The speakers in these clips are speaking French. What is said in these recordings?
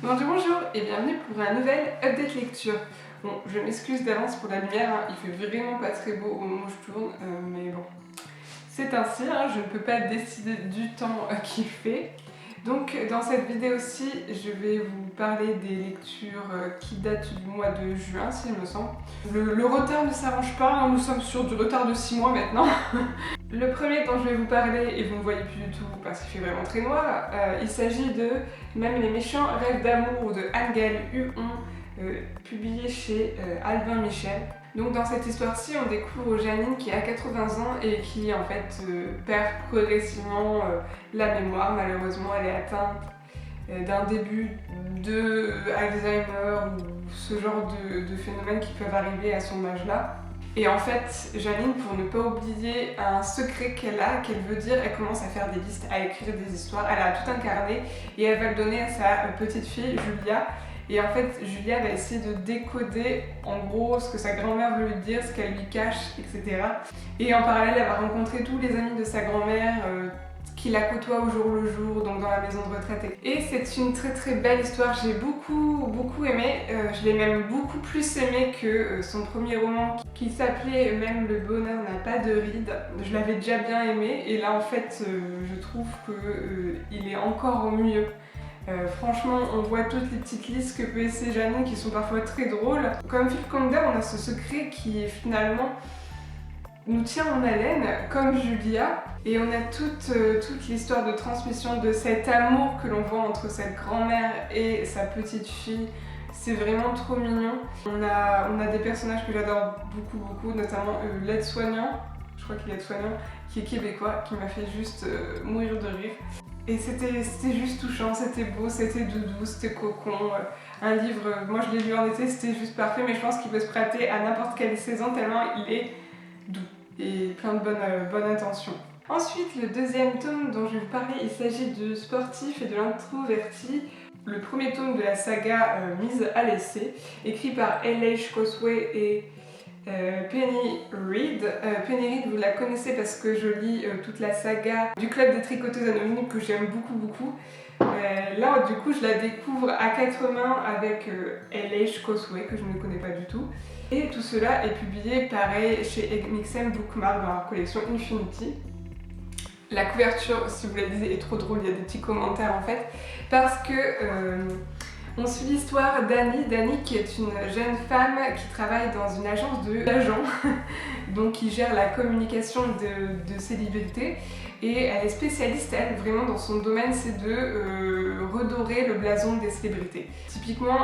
Bonjour et bienvenue pour un nouvel update lecture. Bon, je m'excuse d'avance pour la lumière, hein, il fait vraiment pas très beau au moment où je tourne, mais bon, c'est ainsi, hein, je ne peux pas décider du temps qu'il fait. Donc dans cette vidéo-ci, je vais vous parler des lectures qui datent du mois de juin, s'il me semble. Le retard ne s'arrange pas, hein, nous sommes sur du retard de 6 mois maintenant. Le premier dont je vais vous parler, et vous ne voyez plus du tout parce qu'il fait vraiment très noir, il s'agit de Même les méchants rêves d'amour de Anne-Gaëlle Huon, publié chez Albin Michel. Donc dans cette histoire-ci, on découvre Janine qui a 80 ans et qui en fait perd progressivement la mémoire. Malheureusement, elle est atteinte d'un début de Alzheimer ou ce genre de phénomènes qui peuvent arriver à son âge-là. Et en fait, Janine, pour ne pas oublier un secret qu'elle veut dire, elle commence à faire des listes, à écrire des histoires, elle a tout un carnet et elle va le donner à sa petite fille, Julia. Et en fait, Julia va essayer de décoder en gros ce que sa grand-mère veut lui dire, ce qu'elle lui cache, etc. Et en parallèle, elle va rencontrer tous les amis de sa grand-mère qui la côtoient au jour le jour, donc dans la maison de retraite. Et c'est une très belle histoire, j'ai beaucoup aimé, je l'ai même beaucoup plus aimé que son premier roman qui s'appelait Même le bonheur n'a pas de rides. Je l'avais déjà bien aimé et là en fait je trouve qu'il est encore mieux. Franchement, on voit toutes les petites listes que peut essayer Janine qui sont parfois très drôles. Comme Phil Condor, on a ce secret qui finalement nous tient en haleine, comme Julia, et on a toute l'histoire de transmission de cet amour que l'on voit entre cette grand-mère et sa petite fille. C'est vraiment trop mignon. On a des personnages que j'adore beaucoup, notamment l'aide-soignant, je crois qu'il est aide-soignant, qui est québécois, qui m'a fait juste mourir de rire. Et c'était juste touchant, c'était beau, c'était doudou, c'était cocon. Un livre, moi je l'ai lu en été, c'était juste parfait, mais je pense qu'il peut se prêter à n'importe quelle saison tellement il est doux et plein de bonnes intentions. Ensuite, le deuxième tome dont je vais vous parler, il s'agit de Sportif et de l'introverti, le premier tome de la saga Mise à l'essai, écrit par L.H. Cosway et Penny Reid. Penny Reid, vous la connaissez parce que je lis toute la saga du Club des Tricoteuses Anonymes que j'aime beaucoup. Là, du coup, je la découvre à quatre mains avec L.H. Cosway, que je ne connais pas du tout. Et tout cela est publié, pareil, chez Mixem Bookmark dans la collection Infinity. La couverture, si vous la lisez, est trop drôle, il y a des petits commentaires en fait, parce que on suit l'histoire d'Annie qui est une jeune femme qui travaille dans une agence d'agents, donc qui gère la communication de célébrités. Et elle est spécialiste, elle, vraiment dans son domaine, c'est de redorer le blason des célébrités. Typiquement,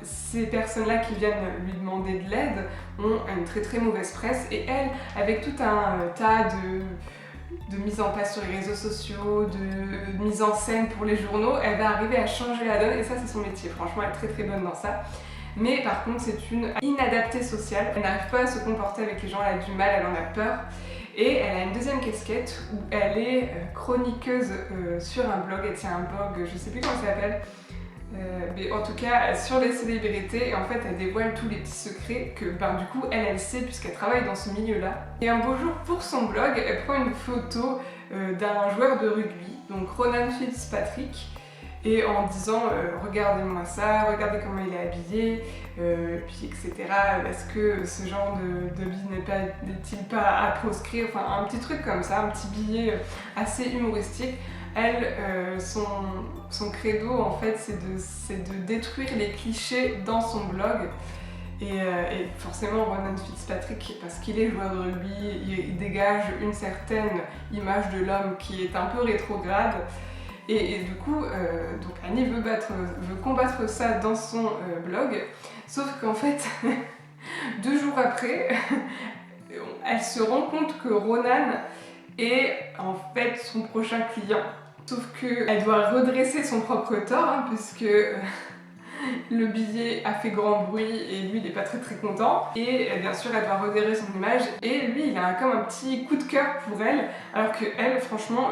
ces personnes-là qui viennent lui demander de l'aide ont une très mauvaise presse, et elle, avec tout un tas de mise en place sur les réseaux sociaux, de mise en scène pour les journaux, elle va arriver à changer la donne, et ça c'est son métier, franchement elle est très bonne dans ça. Mais par contre c'est une inadaptée sociale, elle n'arrive pas à se comporter avec les gens, elle a du mal, elle en a peur. Et elle a une deuxième casquette où elle est chroniqueuse sur un blog, elle tient un blog, je sais plus comment ça s'appelle, mais en tout cas sur les célébrités, et en fait elle dévoile tous les petits secrets que du coup elle sait puisqu'elle travaille dans ce milieu-là. Et un beau jour pour son blog, elle prend une photo d'un joueur de rugby, donc Ronan Fitzpatrick, et en disant regardez-moi ça, regardez comment il est habillé, puis etc. Est-ce que ce genre de vie n'est-il pas à proscrire, enfin un petit truc comme ça, un petit billet assez humoristique. Elle, son credo en fait c'est de détruire les clichés dans son blog. Et forcément Ronan Fitzpatrick, parce qu'il est joueur de rugby, il dégage une certaine image de l'homme qui est un peu rétrograde. Et du coup, donc Annie veut combattre ça dans son blog, sauf qu'en fait, 2 jours après, elle se rend compte que Ronan est en fait son prochain client. Sauf qu'elle doit redresser son propre tort, hein, puisque le billet a fait grand bruit et lui il n'est pas très content. Et bien sûr elle doit redérer son image et lui il a comme un petit coup de cœur pour elle, alors que elle franchement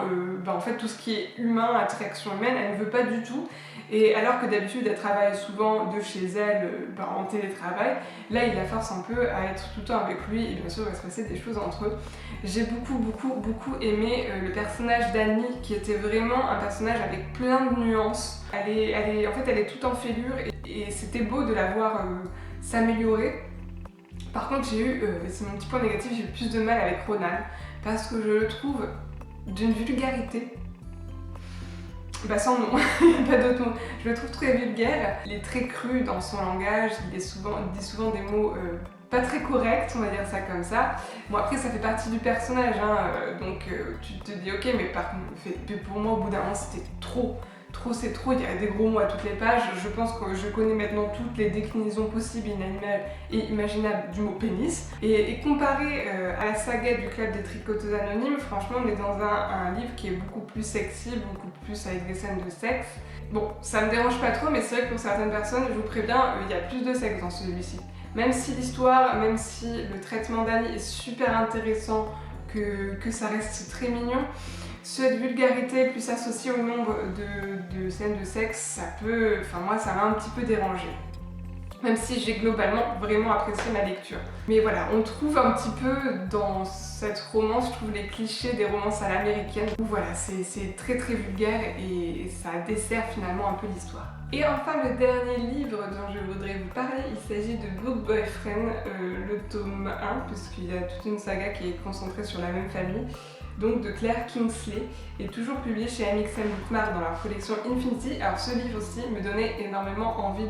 en fait tout ce qui est humain, attraction humaine, elle ne veut pas du tout. Et alors que d'habitude elle travaille souvent de chez elle en télétravail, là il la force un peu à être tout le temps avec lui et bien sûr il va se passer des choses entre eux. J'ai beaucoup aimé le personnage d'Annie qui était vraiment un personnage avec plein de nuances. En fait, elle est toute en fêlure et c'était beau de la voir s'améliorer. Par contre, c'est mon petit point négatif, j'ai eu plus de mal avec Ronan parce que je le trouve d'une vulgarité. Bah sans nom, il n'y a pas d'autre mot. Je le trouve très vulgaire, il est très cru dans son langage, il dit souvent des mots pas très corrects, on va dire ça comme ça. Bon après ça fait partie du personnage, hein, donc tu te dis ok, mais pour moi au bout d'un moment c'était trop, c'est trop, il y a des gros mots à toutes les pages. Je pense que je connais maintenant toutes les déclinaisons possibles et imaginables du mot pénis. Et comparé à la saga du Club des Tricoteuses Anonymes, franchement on est dans un livre qui est beaucoup plus sexy, beaucoup plus avec des scènes de sexe. Bon, ça me dérange pas trop, mais c'est vrai que pour certaines personnes, je vous préviens, il y a plus de sexe dans celui-ci. Même si l'histoire, même si le traitement d'Annie est super intéressant, que ça reste très mignon, cette vulgarité plus associée au nombre de scènes de sexe, moi ça m'a un petit peu dérangée. Même si j'ai globalement vraiment apprécié ma lecture. Mais voilà, on trouve un petit peu dans cette romance, je trouve les clichés des romances à l'américaine. Voilà, c'est très très vulgaire et ça dessert finalement un peu l'histoire. Et enfin, le dernier livre dont je voudrais vous parler, il s'agit de Book Boyfriend, le tome 1, puisqu'il y a toute une saga qui est concentrée sur la même famille, donc de Claire Kingsley, et toujours publié chez Amixem Bookmark dans leur collection Infinity. Alors ce livre aussi me donnait énormément envie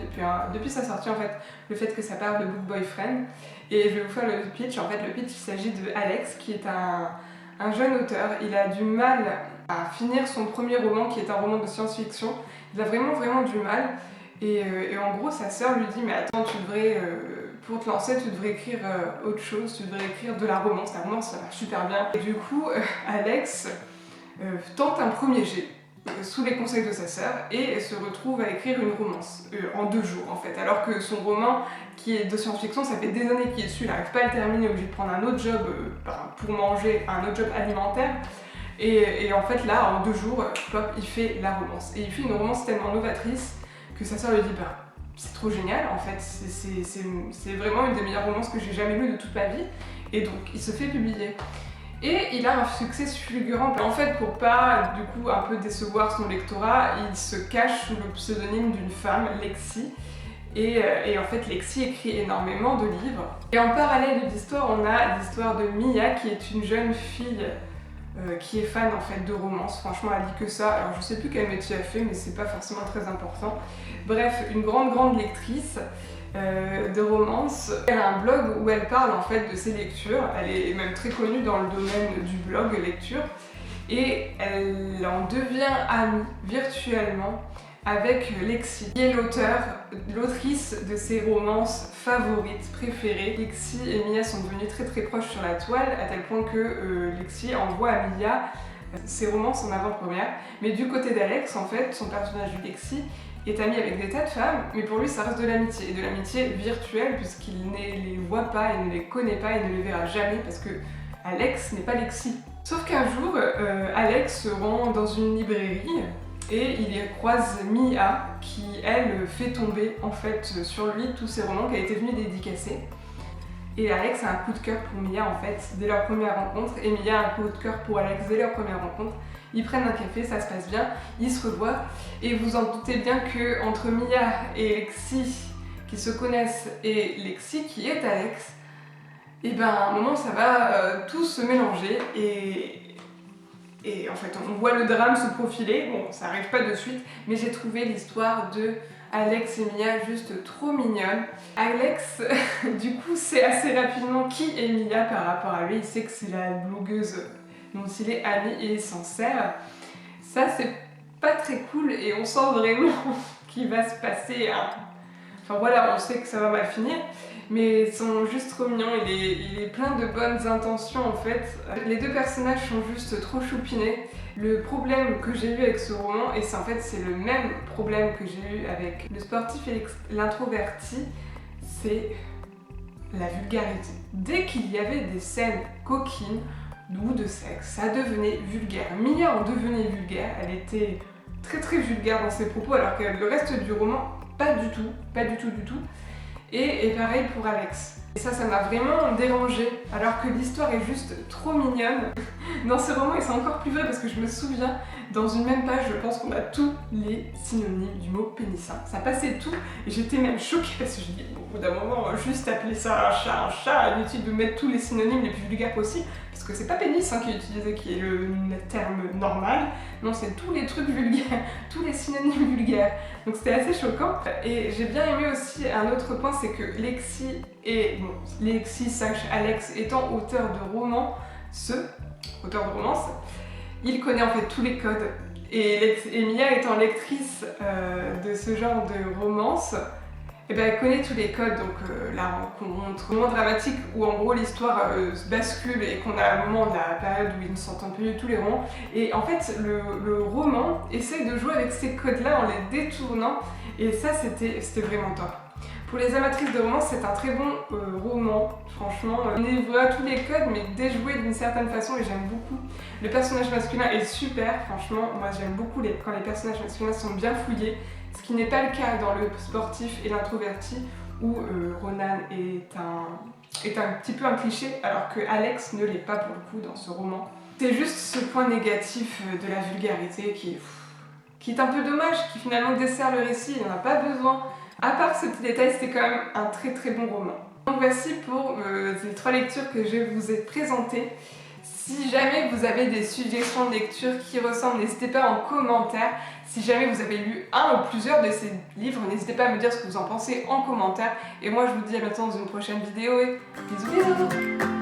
depuis sa sortie, en fait, le fait que ça parle de Book Boyfriend. Et je vais vous faire le pitch. En fait, le pitch, il s'agit de Alex, qui est un jeune auteur. Il a du mal à finir son premier roman, qui est un roman de science-fiction. Il a vraiment du mal. Et en gros, sa sœur lui dit « Mais attends, pour te lancer, tu devrais écrire autre chose, tu devrais écrire de la romance. La romance, ça marche super bien. » Et du coup, Alex tente un premier jet sous les conseils de sa sœur et se retrouve à écrire une romance en 2 jours en fait. Alors que son roman, qui est de science-fiction, ça fait des années qu'il est dessus, il n'arrive pas à le terminer, obligé de prendre un autre job pour manger, un autre job alimentaire. Et en fait là, en 2 jours, hop, il fait la romance. Et il fait une romance tellement novatrice que sa sœur lui dit c'est trop génial en fait, c'est vraiment une des meilleures romances que j'ai jamais lues de toute ma vie. Et donc il se fait publier. Et il a un succès fulgurant. En fait, pour pas du coup un peu décevoir son lectorat, il se cache sous le pseudonyme d'une femme, Lexi. Et en fait, Lexi écrit énormément de livres. Et en parallèle de l'histoire, on a l'histoire de Mia, qui est une jeune fille qui est fan en fait de romance. Franchement, elle lit que ça. Alors je sais plus quel métier elle fait, mais c'est pas forcément très important. Bref, une grande lectrice de romance. Elle a un blog où elle parle en fait de ses lectures. Elle est même très connue dans le domaine du blog lecture. Et elle en devient amie virtuellement avec Lexi, qui est l'autrice de ses romances favorites, préférées. Lexi et Mia sont devenues très proches sur la toile, à tel point que Lexi envoie à Mia ses romances en avant-première. Mais du côté d'Alex, en fait, son personnage Lexi est ami avec des tas de femmes, mais pour lui ça reste de l'amitié, et de l'amitié virtuelle, puisqu'il ne les voit pas, il ne les connaît pas, il ne les verra jamais, parce que Alex n'est pas Lexi. Sauf qu'un jour, Alex se rend dans une librairie, et il y croise Mia, qui elle fait tomber en fait sur lui tous ses romans qu'elle était venue dédicacer. Et Alex a un coup de cœur pour Mia en fait dès leur première rencontre, et Mia a un coup de cœur pour Alex dès leur première rencontre. Ils prennent un café, ça se passe bien, ils se revoient, et vous en doutez bien que entre Mia et Lexi qui se connaissent et Lexi qui est Alex, et ben à un moment ça va tout se mélanger et en fait, on voit le drame se profiler. Bon, ça arrive pas de suite, mais j'ai trouvé l'histoire de Alex et Mia juste trop mignonne. Alex, du coup, sait assez rapidement qui est Mia par rapport à lui. Il sait que c'est la blogueuse dont il est ami et il s'en sert. Ça, c'est pas très cool et on sent vraiment qu'il va se passer un... Enfin voilà, on sait que ça va mal finir. Mais ils sont juste trop mignons, il est plein de bonnes intentions en fait. Les 2 personnages sont juste trop choupinés. Le problème que j'ai eu avec ce roman, et c'est le même problème que j'ai eu avec Le Sportif et l'Introverti, c'est la vulgarité. Dès qu'il y avait des scènes coquines ou de sexe, ça devenait vulgaire. Mia en devenait vulgaire, elle était très vulgaire dans ses propos, alors que le reste du roman, pas du tout. Et pareil pour Alex. Et ça m'a vraiment dérangée, alors que l'histoire est juste trop mignonne. Dans ce roman, et c'est encore plus vrai parce que je me souviens, dans une même page, je pense qu'on a tous les synonymes du mot pénissin. Ça passait tout, et j'étais même choquée parce que j'ai dit, bon, au bout d'un moment, juste appeler ça un chat, inutile de mettre tous les synonymes les plus vulgaires possibles, parce que c'est pas pénis qui est utilisé, qui est le terme normal, non, c'est tous les trucs vulgaires, tous les synonymes vulgaires. Donc c'était assez choquant. Et j'ai bien aimé aussi un autre point, c'est que Lexi / Alex étant auteur de romans, auteur de romance, il connaît en fait tous les codes. Et Mia étant lectrice de ce genre de romance, et ben, elle connaît tous les codes, donc la rencontre, moment dramatique où en gros l'histoire se bascule et qu'on a un moment de la période où ils ne s'entendent plus, tous les romans. Et en fait, le roman essaye de jouer avec ces codes-là en les détournant, et ça c'était vraiment top. Pour les amatrices de romance, c'est un très bon roman, franchement. On y voit tous les codes, mais déjoués d'une certaine façon, et j'aime beaucoup. Le personnage masculin est super, franchement. Moi, j'aime beaucoup quand les personnages masculins sont bien fouillés, ce qui n'est pas le cas dans le sportif et l'introverti, où Ronan est un petit peu un cliché, alors que Alex ne l'est pas pour le coup dans ce roman. C'est juste ce point négatif de la vulgarité qui est un peu dommage, qui finalement dessert le récit, il n'y en a pas besoin. À part ce petit détail, c'était quand même un très très bon roman. Donc voici pour les 3 lectures que je vous ai présentées. Si jamais vous avez des suggestions de lecture qui ressemblent, n'hésitez pas en commentaire. Si jamais vous avez lu un ou plusieurs de ces livres, n'hésitez pas à me dire ce que vous en pensez en commentaire. Et moi je vous dis à bientôt dans une prochaine vidéo et bisous bisous.